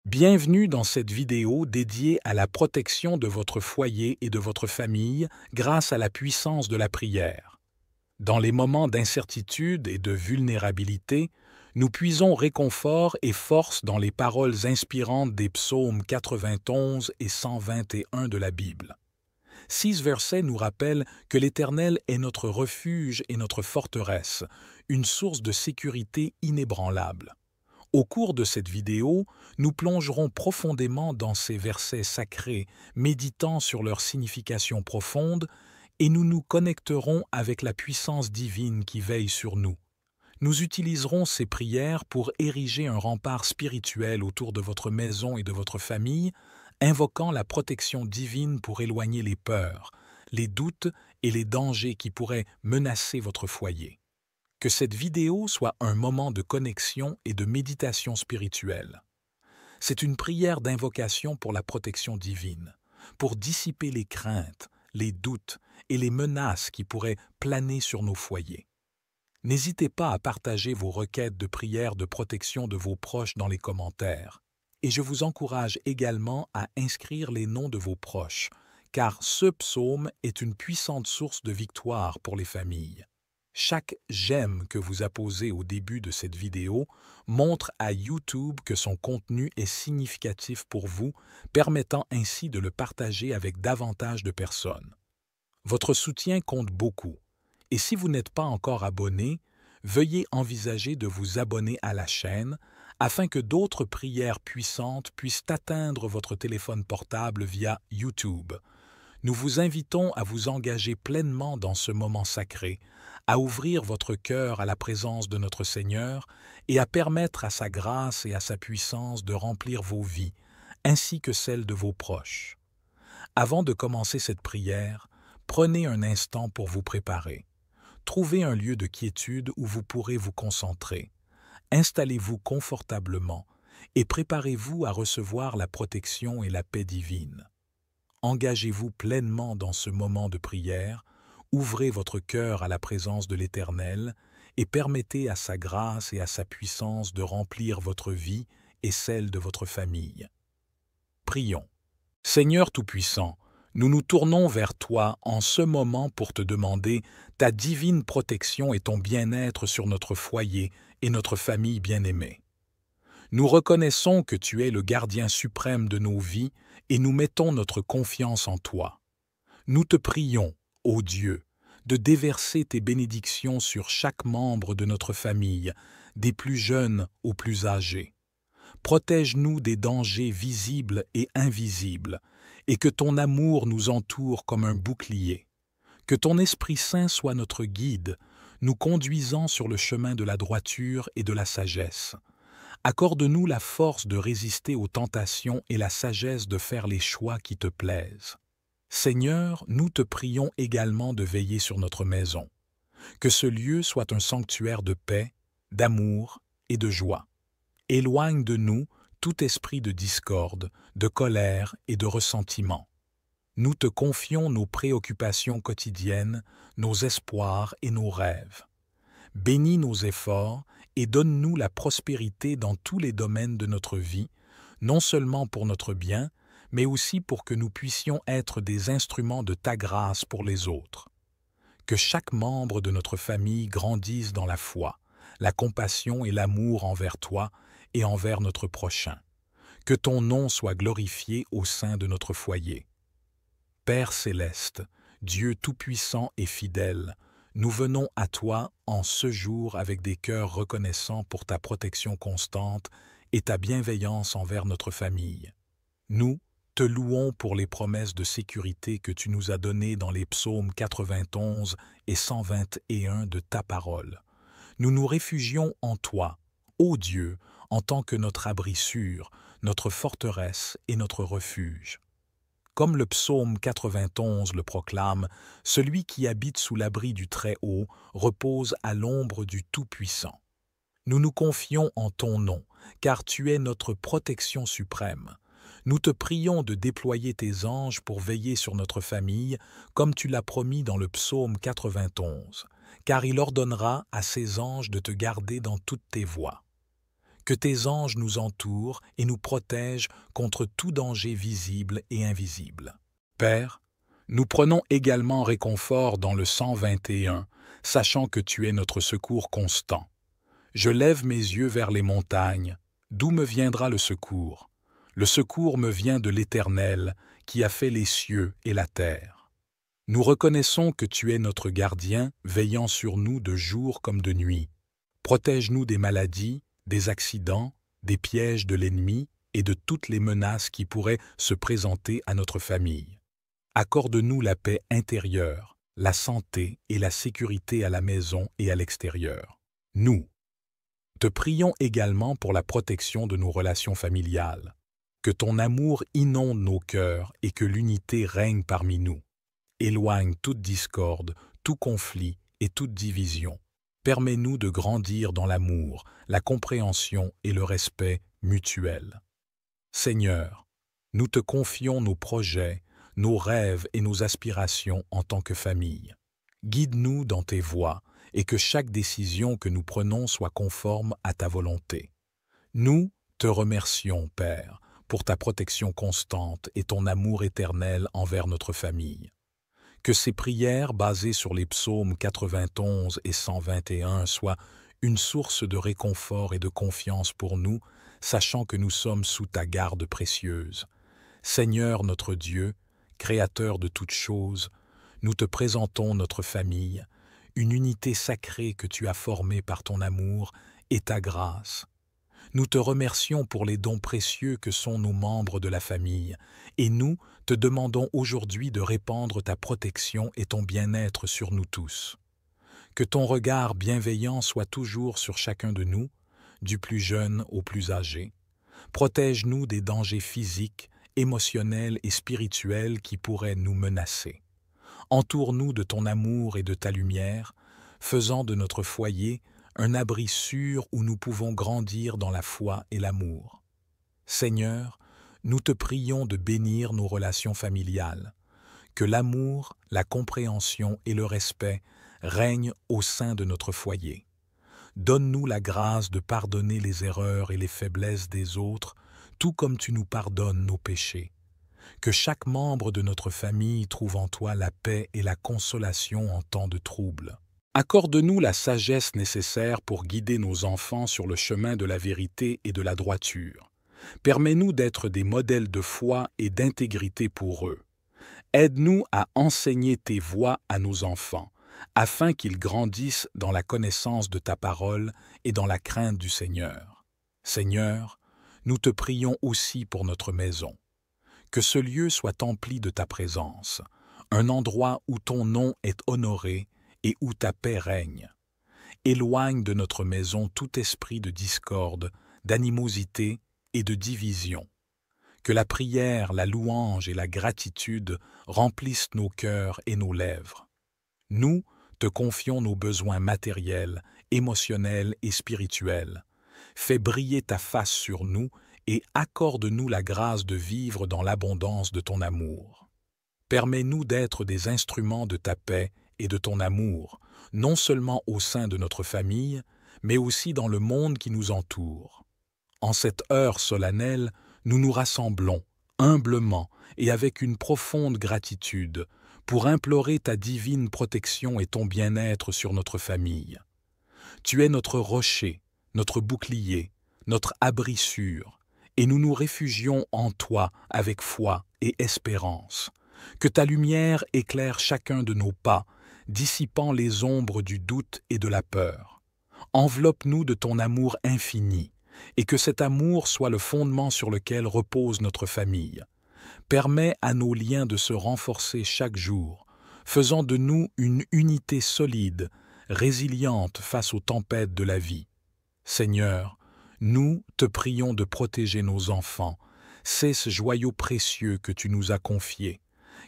Bienvenue dans cette vidéo dédiée à la protection de votre foyer et de votre famille grâce à la puissance de la prière. Dans les moments d'incertitude et de vulnérabilité, nous puisons réconfort et force dans les paroles inspirantes des psaumes 91 et 121 de la Bible. 6 versets nous rappellent que l'Éternel est notre refuge et notre forteresse, une source de sécurité inébranlable. Au cours de cette vidéo, nous plongerons profondément dans ces versets sacrés, méditant sur leur signification profonde, et nous nous connecterons avec la puissance divine qui veille sur nous. Nous utiliserons ces prières pour ériger un rempart spirituel autour de votre maison et de votre famille, invoquant la protection divine pour éloigner les peurs, les doutes et les dangers qui pourraient menacer votre foyer. Que cette vidéo soit un moment de connexion et de méditation spirituelle. C'est une prière d'invocation pour la protection divine, pour dissiper les craintes, les doutes et les menaces qui pourraient planer sur nos foyers. N'hésitez pas à partager vos requêtes de prière de protection de vos proches dans les commentaires. Et je vous encourage également à inscrire les noms de vos proches, car ce psaume est une puissante source de victoire pour les familles. Chaque j'aime que vous apposez au début de cette vidéo montre à YouTube que son contenu est significatif pour vous, permettant ainsi de le partager avec davantage de personnes. Votre soutien compte beaucoup, et si vous n'êtes pas encore abonné, veuillez envisager de vous abonner à la chaîne afin que d'autres prières puissantes puissent atteindre votre téléphone portable via YouTube. Nous vous invitons à vous engager pleinement dans ce moment sacré, à ouvrir votre cœur à la présence de notre Seigneur et à permettre à sa grâce et à sa puissance de remplir vos vies, ainsi que celles de vos proches. Avant de commencer cette prière, prenez un instant pour vous préparer. Trouvez un lieu de quiétude où vous pourrez vous concentrer. Installez-vous confortablement et préparez-vous à recevoir la protection et la paix divine. Engagez-vous pleinement dans ce moment de prière, ouvrez votre cœur à la présence de l'Éternel et permettez à sa grâce et à sa puissance de remplir votre vie et celle de votre famille. Prions. Seigneur Tout-Puissant, nous nous tournons vers toi en ce moment pour te demander ta divine protection et ton bien-être sur notre foyer et notre famille bien-aimée. Nous reconnaissons que tu es le gardien suprême de nos vies et nous mettons notre confiance en toi. Nous te prions, ô Dieu, de déverser tes bénédictions sur chaque membre de notre famille, des plus jeunes aux plus âgés. Protège-nous des dangers visibles et invisibles, et que ton amour nous entoure comme un bouclier. Que ton Esprit Saint soit notre guide, nous conduisant sur le chemin de la droiture et de la sagesse. Accorde-nous la force de résister aux tentations et la sagesse de faire les choix qui te plaisent. Seigneur, nous te prions également de veiller sur notre maison. Que ce lieu soit un sanctuaire de paix, d'amour et de joie. Éloigne de nous tout esprit de discorde, de colère et de ressentiment. Nous te confions nos préoccupations quotidiennes, nos espoirs et nos rêves. Bénis nos efforts et donne-nous la prospérité dans tous les domaines de notre vie, non seulement pour notre bien, mais aussi pour que nous puissions être des instruments de ta grâce pour les autres. Que chaque membre de notre famille grandisse dans la foi, la compassion et l'amour envers toi et envers notre prochain. Que ton nom soit glorifié au sein de notre foyer. Père céleste, Dieu tout-puissant et fidèle, nous venons à toi en ce jour avec des cœurs reconnaissants pour ta protection constante et ta bienveillance envers notre famille. Nous te louons pour les promesses de sécurité que tu nous as données dans les psaumes 91 et 121 de ta parole. Nous nous réfugions en toi, ô Dieu, en tant que notre abri sûr, notre forteresse et notre refuge. Comme le psaume 91 le proclame, celui qui habite sous l'abri du Très-Haut repose à l'ombre du Tout-Puissant. Nous nous confions en ton nom, car tu es notre protection suprême. Nous te prions de déployer tes anges pour veiller sur notre famille, comme tu l'as promis dans le psaume 91, car il ordonnera à ses anges de te garder dans toutes tes voies. Que tes anges nous entourent et nous protègent contre tout danger visible et invisible. Père, nous prenons également réconfort dans le 121, sachant que tu es notre secours constant. Je lève mes yeux vers les montagnes. D'où me viendra le secours? Le secours me vient de l'Éternel, qui a fait les cieux et la terre. Nous reconnaissons que tu es notre gardien, veillant sur nous de jour comme de nuit. Protège-nous des maladies, des accidents, des pièges de l'ennemi et de toutes les menaces qui pourraient se présenter à notre famille. Accorde-nous la paix intérieure, la santé et la sécurité à la maison et à l'extérieur. Nous te prions également pour la protection de nos relations familiales. Que ton amour inonde nos cœurs et que l'unité règne parmi nous. Éloigne toute discorde, tout conflit et toute division. Permets-nous de grandir dans l'amour, la compréhension et le respect mutuel. Seigneur, nous te confions nos projets, nos rêves et nos aspirations en tant que famille. Guide-nous dans tes voies et que chaque décision que nous prenons soit conforme à ta volonté. Nous te remercions, Père, pour ta protection constante et ton amour éternel envers notre famille. Que ces prières basées sur les psaumes 91 et 121 soient une source de réconfort et de confiance pour nous, sachant que nous sommes sous ta garde précieuse. Seigneur notre Dieu, Créateur de toutes choses, nous te présentons notre famille, une unité sacrée que tu as formée par ton amour et ta grâce. Nous te remercions pour les dons précieux que sont nos membres de la famille, et nous te demandons aujourd'hui de répandre ta protection et ton bien-être sur nous tous. Que ton regard bienveillant soit toujours sur chacun de nous, du plus jeune au plus âgé. Protège-nous des dangers physiques, émotionnels et spirituels qui pourraient nous menacer. Entoure-nous de ton amour et de ta lumière, faisant de notre foyer un abri sûr où nous pouvons grandir dans la foi et l'amour. Seigneur, nous te prions de bénir nos relations familiales, que l'amour, la compréhension et le respect règnent au sein de notre foyer. Donne-nous la grâce de pardonner les erreurs et les faiblesses des autres, tout comme tu nous pardonnes nos péchés. Que chaque membre de notre famille trouve en toi la paix et la consolation en temps de trouble. Accorde-nous la sagesse nécessaire pour guider nos enfants sur le chemin de la vérité et de la droiture. Permets-nous d'être des modèles de foi et d'intégrité pour eux. Aide-nous à enseigner tes voies à nos enfants, afin qu'ils grandissent dans la connaissance de ta parole et dans la crainte du Seigneur. Seigneur, nous te prions aussi pour notre maison. Que ce lieu soit empli de ta présence, un endroit où ton nom est honoré et où ta paix règne. Éloigne de notre maison tout esprit de discorde, d'animosité et de division. Que la prière, la louange et la gratitude remplissent nos cœurs et nos lèvres. Nous te confions nos besoins matériels, émotionnels et spirituels. Fais briller ta face sur nous et accorde-nous la grâce de vivre dans l'abondance de ton amour. Permets-nous d'être des instruments de ta paix et de ton amour, non seulement au sein de notre famille, mais aussi dans le monde qui nous entoure. En cette heure solennelle, nous nous rassemblons, humblement et avec une profonde gratitude, pour implorer ta divine protection et ton bien-être sur notre famille. Tu es notre rocher, notre bouclier, notre abri sûr, et nous nous réfugions en toi avec foi et espérance. Que ta lumière éclaire chacun de nos pas, dissipant les ombres du doute et de la peur. Enveloppe-nous de ton amour infini, et que cet amour soit le fondement sur lequel repose notre famille. Permets à nos liens de se renforcer chaque jour, faisant de nous une unité solide, résiliente face aux tempêtes de la vie. Seigneur, nous te prions de protéger nos enfants, c'est ce joyau précieux que tu nous as confié.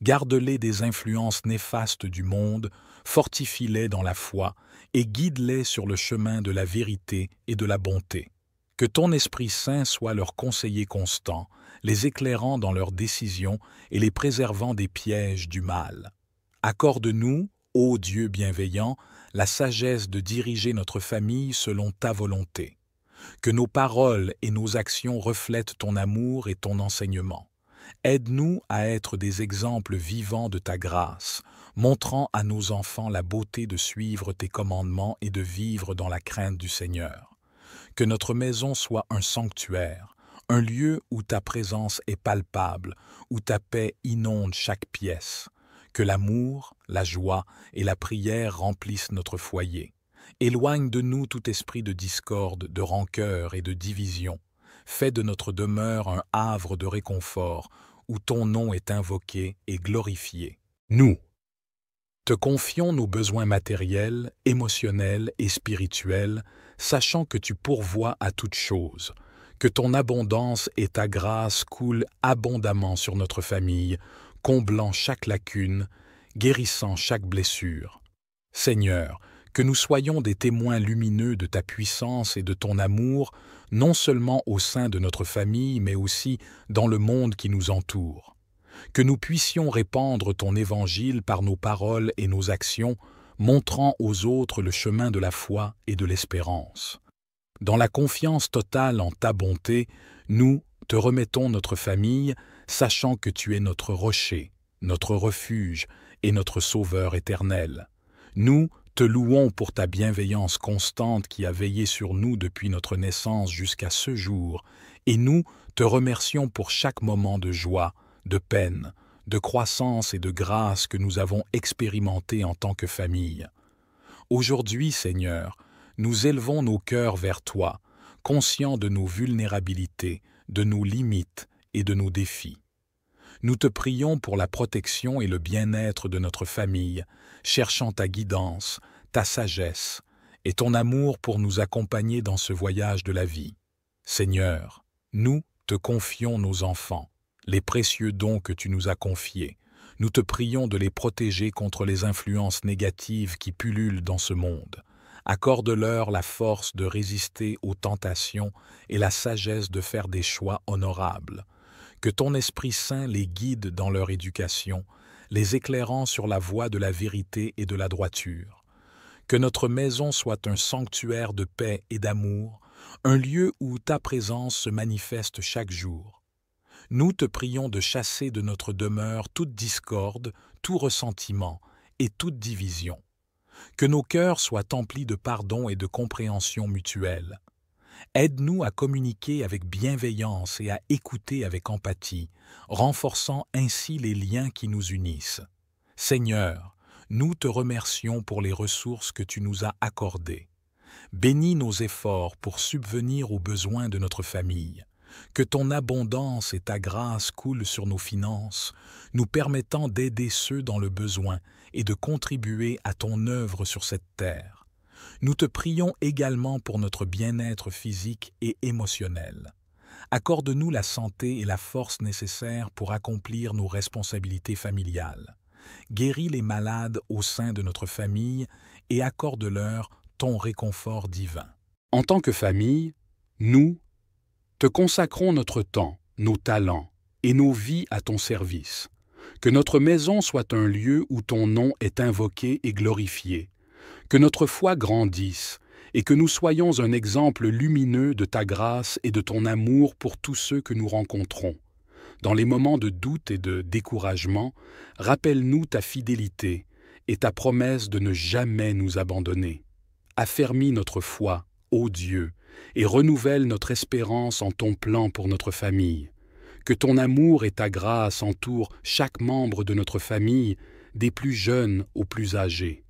Garde-les des influences néfastes du monde, fortifie-les dans la foi et guide-les sur le chemin de la vérité et de la bonté. Que ton Esprit Saint soit leur conseiller constant, les éclairant dans leurs décisions et les préservant des pièges du mal. Accorde-nous, ô Dieu bienveillant, la sagesse de diriger notre famille selon ta volonté. Que nos paroles et nos actions reflètent ton amour et ton enseignement. Aide-nous à être des exemples vivants de ta grâce, montrant à nos enfants la beauté de suivre tes commandements et de vivre dans la crainte du Seigneur. Que notre maison soit un sanctuaire, un lieu où ta présence est palpable, où ta paix inonde chaque pièce. Que l'amour, la joie et la prière remplissent notre foyer. Éloigne de nous tout esprit de discorde, de rancœur et de division. Fais de notre demeure un havre de réconfort, où ton nom est invoqué et glorifié. Nous te confions nos besoins matériels, émotionnels et spirituels, sachant que tu pourvois à toutes choses, que ton abondance et ta grâce coulent abondamment sur notre famille, comblant chaque lacune, guérissant chaque blessure. Seigneur, que nous soyons des témoins lumineux de ta puissance et de ton amour, non seulement au sein de notre famille, mais aussi dans le monde qui nous entoure. Que nous puissions répandre ton évangile par nos paroles et nos actions, montrant aux autres le chemin de la foi et de l'espérance. Dans la confiance totale en ta bonté, nous te remettons notre famille, sachant que tu es notre rocher, notre refuge et notre sauveur éternel. Nous te louons pour ta bienveillance constante qui a veillé sur nous depuis notre naissance jusqu'à ce jour, et nous te remercions pour chaque moment de joie, de peine, de croissance et de grâce que nous avons expérimenté en tant que famille. Aujourd'hui, Seigneur, nous élevons nos cœurs vers toi, conscients de nos vulnérabilités, de nos limites et de nos défis. Nous te prions pour la protection et le bien-être de notre famille, cherchant ta guidance, ta sagesse et ton amour pour nous accompagner dans ce voyage de la vie. Seigneur, nous te confions nos enfants, les précieux dons que tu nous as confiés. Nous te prions de les protéger contre les influences négatives qui pullulent dans ce monde. Accorde-leur la force de résister aux tentations et la sagesse de faire des choix honorables. Que ton Esprit Saint les guide dans leur éducation, les éclairant sur la voie de la vérité et de la droiture. Que notre maison soit un sanctuaire de paix et d'amour, un lieu où ta présence se manifeste chaque jour. Nous te prions de chasser de notre demeure toute discorde, tout ressentiment et toute division. Que nos cœurs soient emplis de pardon et de compréhension mutuelle. Aide-nous à communiquer avec bienveillance et à écouter avec empathie, renforçant ainsi les liens qui nous unissent. Seigneur, nous te remercions pour les ressources que tu nous as accordées. Bénis nos efforts pour subvenir aux besoins de notre famille. Que ton abondance et ta grâce coulent sur nos finances, nous permettant d'aider ceux dans le besoin et de contribuer à ton œuvre sur cette terre. Nous te prions également pour notre bien-être physique et émotionnel. Accorde-nous la santé et la force nécessaires pour accomplir nos responsabilités familiales. Guéris les malades au sein de notre famille et accorde-leur ton réconfort divin. En tant que famille, nous te consacrons notre temps, nos talents et nos vies à ton service. Que notre maison soit un lieu où ton nom est invoqué et glorifié. Que notre foi grandisse et que nous soyons un exemple lumineux de ta grâce et de ton amour pour tous ceux que nous rencontrons. Dans les moments de doute et de découragement, rappelle-nous ta fidélité et ta promesse de ne jamais nous abandonner. Affermis notre foi, ô Dieu, et renouvelle notre espérance en ton plan pour notre famille. Que ton amour et ta grâce entourent chaque membre de notre famille, des plus jeunes aux plus âgés.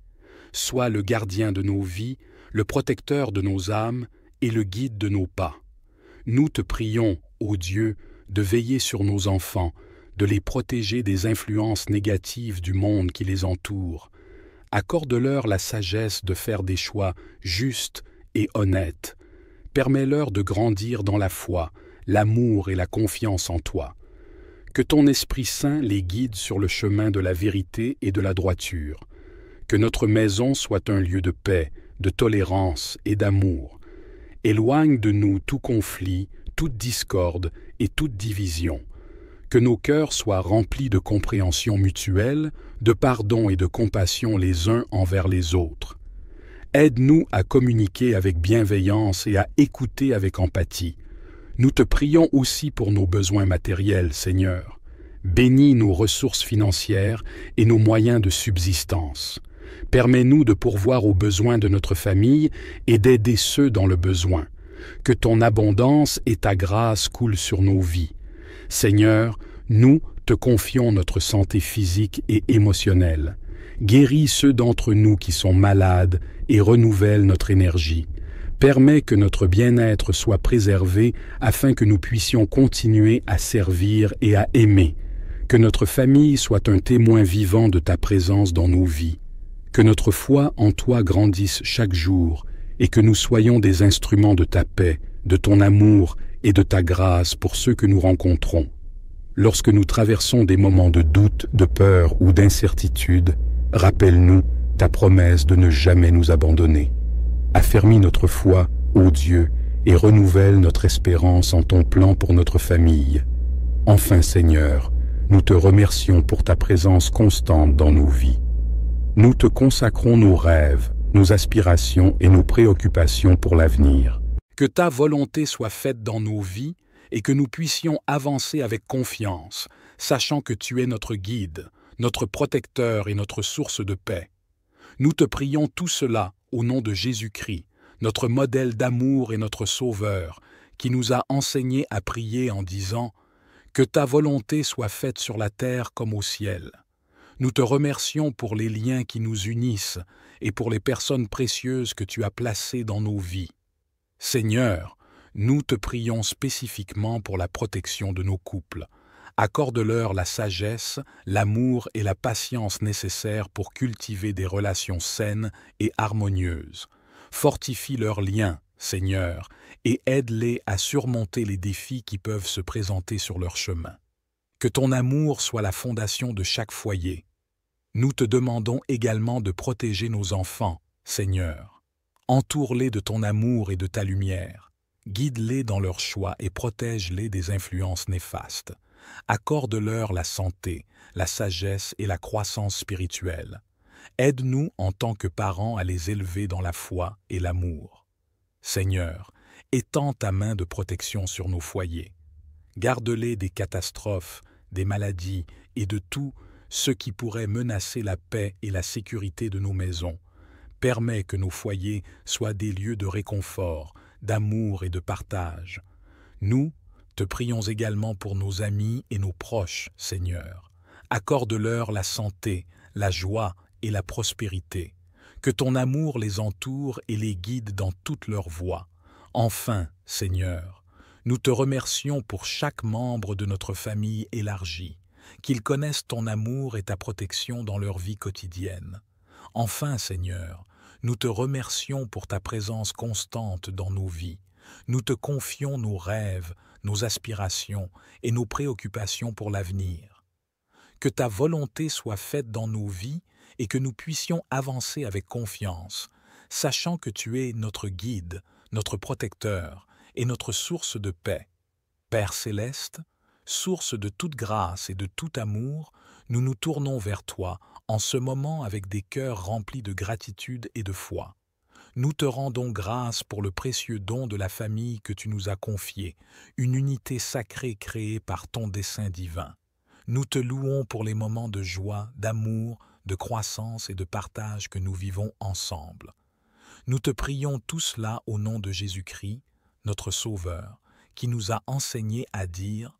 Sois le gardien de nos vies, le protecteur de nos âmes et le guide de nos pas. Nous te prions, ô Dieu, de veiller sur nos enfants, de les protéger des influences négatives du monde qui les entoure. Accorde-leur la sagesse de faire des choix justes et honnêtes. Permets-leur de grandir dans la foi, l'amour et la confiance en toi. Que ton Esprit Saint les guide sur le chemin de la vérité et de la droiture. Que notre maison soit un lieu de paix, de tolérance et d'amour. Éloigne de nous tout conflit, toute discorde et toute division. Que nos cœurs soient remplis de compréhension mutuelle, de pardon et de compassion les uns envers les autres. Aide-nous à communiquer avec bienveillance et à écouter avec empathie. Nous te prions aussi pour nos besoins matériels, Seigneur. Bénis nos ressources financières et nos moyens de subsistance. Permets-nous de pourvoir aux besoins de notre famille et d'aider ceux dans le besoin. Que ton abondance et ta grâce coulent sur nos vies. Seigneur, nous te confions notre santé physique et émotionnelle. Guéris ceux d'entre nous qui sont malades et renouvelle notre énergie. Permets que notre bien-être soit préservé afin que nous puissions continuer à servir et à aimer. Que notre famille soit un témoin vivant de ta présence dans nos vies. Que notre foi en toi grandisse chaque jour et que nous soyons des instruments de ta paix, de ton amour et de ta grâce pour ceux que nous rencontrons. Lorsque nous traversons des moments de doute, de peur ou d'incertitude, rappelle-nous ta promesse de ne jamais nous abandonner. Affermis notre foi, ô Dieu, et renouvelle notre espérance en ton plan pour notre famille. Enfin, Seigneur, nous te remercions pour ta présence constante dans nos vies. Nous te consacrons nos rêves, nos aspirations et nos préoccupations pour l'avenir. Que ta volonté soit faite dans nos vies et que nous puissions avancer avec confiance, sachant que tu es notre guide, notre protecteur et notre source de paix. Nous te prions tout cela au nom de Jésus-Christ, notre modèle d'amour et notre Sauveur, qui nous a enseigné à prier en disant « Que ta volonté soit faite sur la terre comme au ciel ». Nous te remercions pour les liens qui nous unissent et pour les personnes précieuses que tu as placées dans nos vies. Seigneur, nous te prions spécifiquement pour la protection de nos couples. Accorde-leur la sagesse, l'amour et la patience nécessaires pour cultiver des relations saines et harmonieuses. Fortifie leurs liens, Seigneur, et aide-les à surmonter les défis qui peuvent se présenter sur leur chemin. Que ton amour soit la fondation de chaque foyer. Nous te demandons également de protéger nos enfants, Seigneur. Entoure-les de ton amour et de ta lumière. Guide-les dans leurs choix et protège-les des influences néfastes. Accorde-leur la santé, la sagesse et la croissance spirituelle. Aide-nous en tant que parents à les élever dans la foi et l'amour. Seigneur, étends ta main de protection sur nos foyers. Garde-les des catastrophes, des maladies et de tout ce qui pourrait menacer la paix et la sécurité de nos maisons. Permets que nos foyers soient des lieux de réconfort, d'amour et de partage. Nous te prions également pour nos amis et nos proches, Seigneur. Accorde-leur la santé, la joie et la prospérité. Que ton amour les entoure et les guide dans toutes leurs voies. Enfin, Seigneur, nous te remercions pour chaque membre de notre famille élargie, qu'ils connaissent ton amour et ta protection dans leur vie quotidienne. Enfin, Seigneur, nous te remercions pour ta présence constante dans nos vies. Nous te confions nos rêves, nos aspirations et nos préoccupations pour l'avenir. Que ta volonté soit faite dans nos vies et que nous puissions avancer avec confiance, sachant que tu es notre guide, notre protecteur et notre source de paix. Père céleste, source de toute grâce et de tout amour, nous nous tournons vers toi en ce moment avec des cœurs remplis de gratitude et de foi. Nous te rendons grâce pour le précieux don de la famille que tu nous as confiée, une unité sacrée créée par ton dessein divin. Nous te louons pour les moments de joie, d'amour, de croissance et de partage que nous vivons ensemble. Nous te prions tout cela au nom de Jésus-Christ, notre Sauveur, qui nous a enseigné à dire